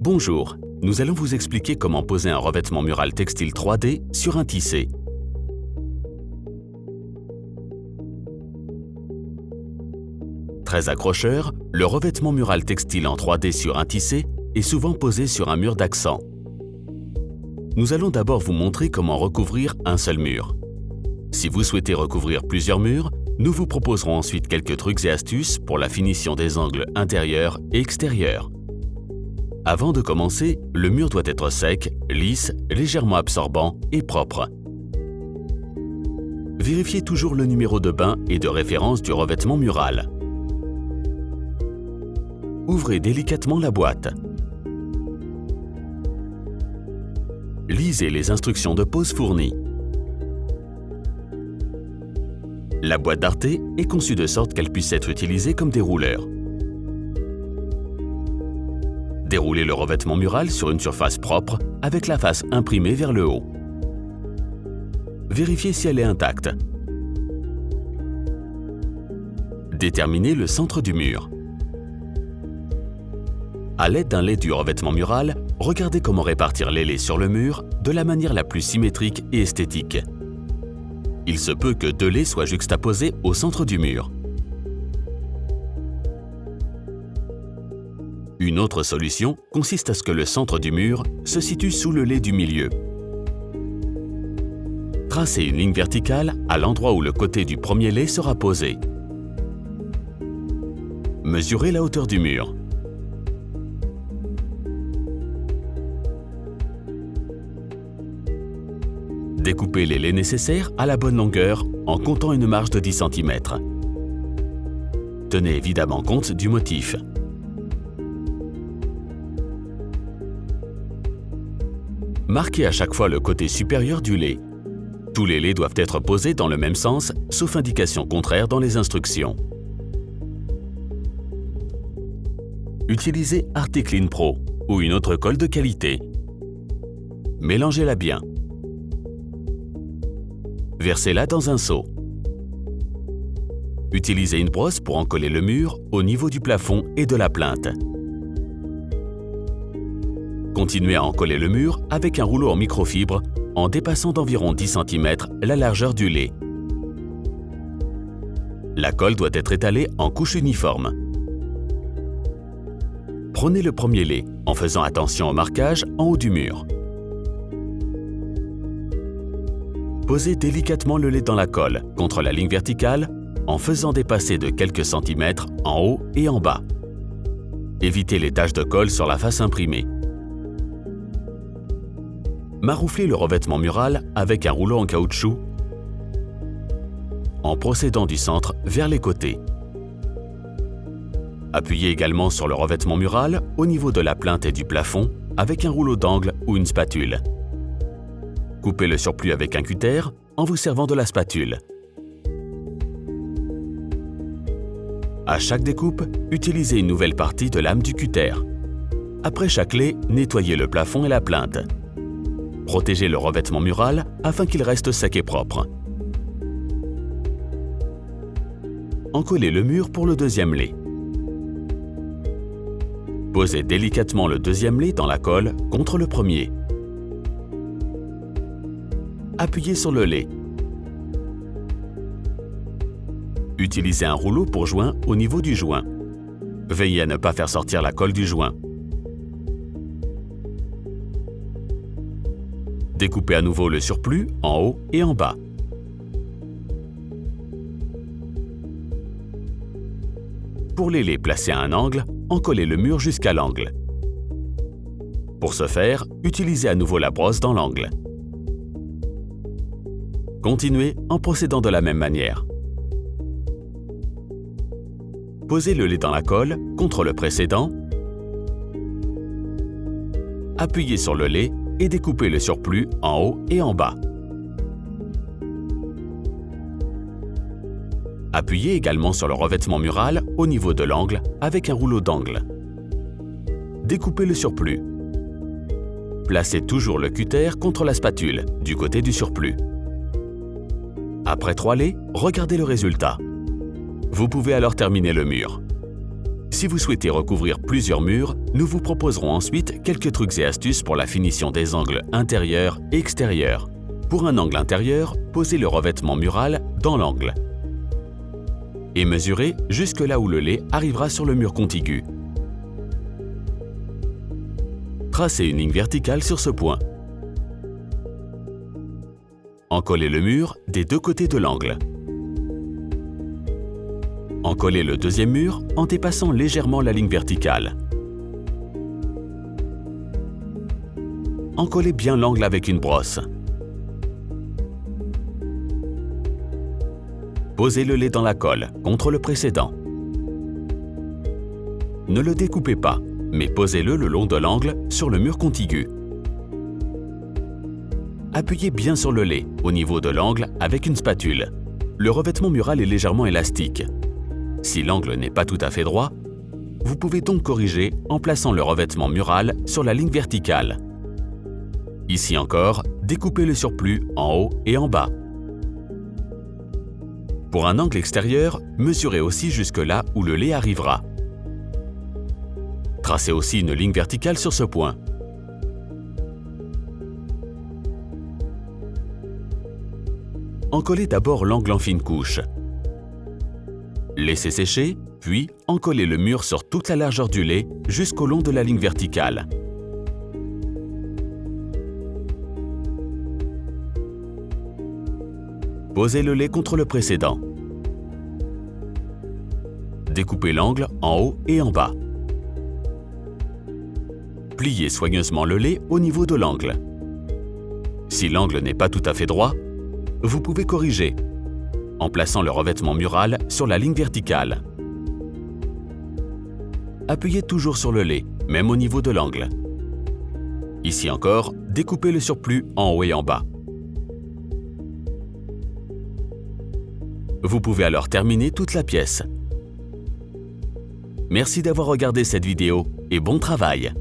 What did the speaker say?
Bonjour, nous allons vous expliquer comment poser un revêtement mural textile 3D sur un tissé. Très accrocheur, le revêtement mural textile en 3D sur un tissé est souvent posé sur un mur d'accent. Nous allons d'abord vous montrer comment recouvrir un seul mur. Si vous souhaitez recouvrir plusieurs murs, nous vous proposerons ensuite quelques trucs et astuces pour la finition des angles intérieurs et extérieurs. Avant de commencer, le mur doit être sec, lisse, légèrement absorbant et propre. Vérifiez toujours le numéro de bain et de référence du revêtement mural. Ouvrez délicatement la boîte. Lisez les instructions de pose fournies. La boîte d'Arte est conçue de sorte qu'elle puisse être utilisée comme dérouleur. Déroulez le revêtement mural sur une surface propre avec la face imprimée vers le haut. Vérifiez si elle est intacte. Déterminez le centre du mur. À l'aide d'un lait du revêtement mural, regardez comment répartir les laits sur le mur de la manière la plus symétrique et esthétique. Il se peut que deux laits soient juxtaposés au centre du mur. Une autre solution consiste à ce que le centre du mur se situe sous le lait du milieu. Tracez une ligne verticale à l'endroit où le côté du premier lait sera posé. Mesurez la hauteur du mur. Découpez les laits nécessaires à la bonne longueur en comptant une marge de 10 cm. Tenez évidemment compte du motif. Marquez à chaque fois le côté supérieur du lait. Tous les laits doivent être posés dans le même sens, sauf indication contraire dans les instructions. Utilisez Arte Clean Pro ou une autre colle de qualité. Mélangez-la bien. Versez-la dans un seau. Utilisez une brosse pour en coller le mur au niveau du plafond et de la plinthe. Continuez à en coller le mur avec un rouleau en microfibre en dépassant d'environ 10 cm la largeur du lait. La colle doit être étalée en couches uniformes. Prenez le premier lait en faisant attention au marquage en haut du mur. Posez délicatement le lait dans la colle contre la ligne verticale en faisant dépasser de quelques centimètres en haut et en bas. Évitez les taches de colle sur la face imprimée. Marouflez le revêtement mural avec un rouleau en caoutchouc en procédant du centre vers les côtés. Appuyez également sur le revêtement mural au niveau de la plinthe et du plafond avec un rouleau d'angle ou une spatule. Coupez le surplus avec un cutter en vous servant de la spatule. À chaque découpe, utilisez une nouvelle partie de lame du cutter. Après chaque lait, nettoyez le plafond et la plinthe. Protégez le revêtement mural afin qu'il reste sec et propre. Encollez le mur pour le deuxième lait. Posez délicatement le deuxième lait dans la colle contre le premier. Appuyez sur le lait. Utilisez un rouleau pour joint au niveau du joint. Veillez à ne pas faire sortir la colle du joint. Découpez à nouveau le surplus en haut et en bas. Pour les laits placés à un angle, encollez le mur jusqu'à l'angle. Pour ce faire, utilisez à nouveau la brosse dans l'angle. Continuez en procédant de la même manière. Posez le lait dans la colle contre le précédent. Appuyez sur le lait et découpez le surplus en haut et en bas. Appuyez également sur le revêtement mural au niveau de l'angle avec un rouleau d'angle. Découpez le surplus. Placez toujours le cutter contre la spatule, du côté du surplus. Après 3 laits, regardez le résultat. Vous pouvez alors terminer le mur. Si vous souhaitez recouvrir plusieurs murs, nous vous proposerons ensuite quelques trucs et astuces pour la finition des angles intérieurs et extérieurs. Pour un angle intérieur, posez le revêtement mural dans l'angle et mesurez jusque là où le lait arrivera sur le mur contigu. Tracez une ligne verticale sur ce point. Encollez le mur des deux côtés de l'angle. Encollez le deuxième mur en dépassant légèrement la ligne verticale. Encollez bien l'angle avec une brosse. Posez le lait dans la colle, contre le précédent. Ne le découpez pas, mais posez-le le long de l'angle sur le mur contigu. Appuyez bien sur le lait, au niveau de l'angle, avec une spatule. Le revêtement mural est légèrement élastique. Si l'angle n'est pas tout à fait droit, vous pouvez donc corriger en plaçant le revêtement mural sur la ligne verticale. Ici encore, découpez le surplus en haut et en bas. Pour un angle extérieur, mesurez aussi jusque là où le lait arrivera. Tracez aussi une ligne verticale sur ce point. Encollez d'abord l'angle en fine couche. Laissez sécher, puis encollez le mur sur toute la largeur du lait jusqu'au long de la ligne verticale. Posez le lait contre le précédent. Découpez l'angle en haut et en bas. Pliez soigneusement le lait au niveau de l'angle. Si l'angle n'est pas tout à fait droit, vous pouvez corriger en plaçant le revêtement mural sur la ligne verticale. Appuyez toujours sur le lait, même au niveau de l'angle. Ici encore, découpez le surplus en haut et en bas. Vous pouvez alors terminer toute la pièce. Merci d'avoir regardé cette vidéo et bon travail!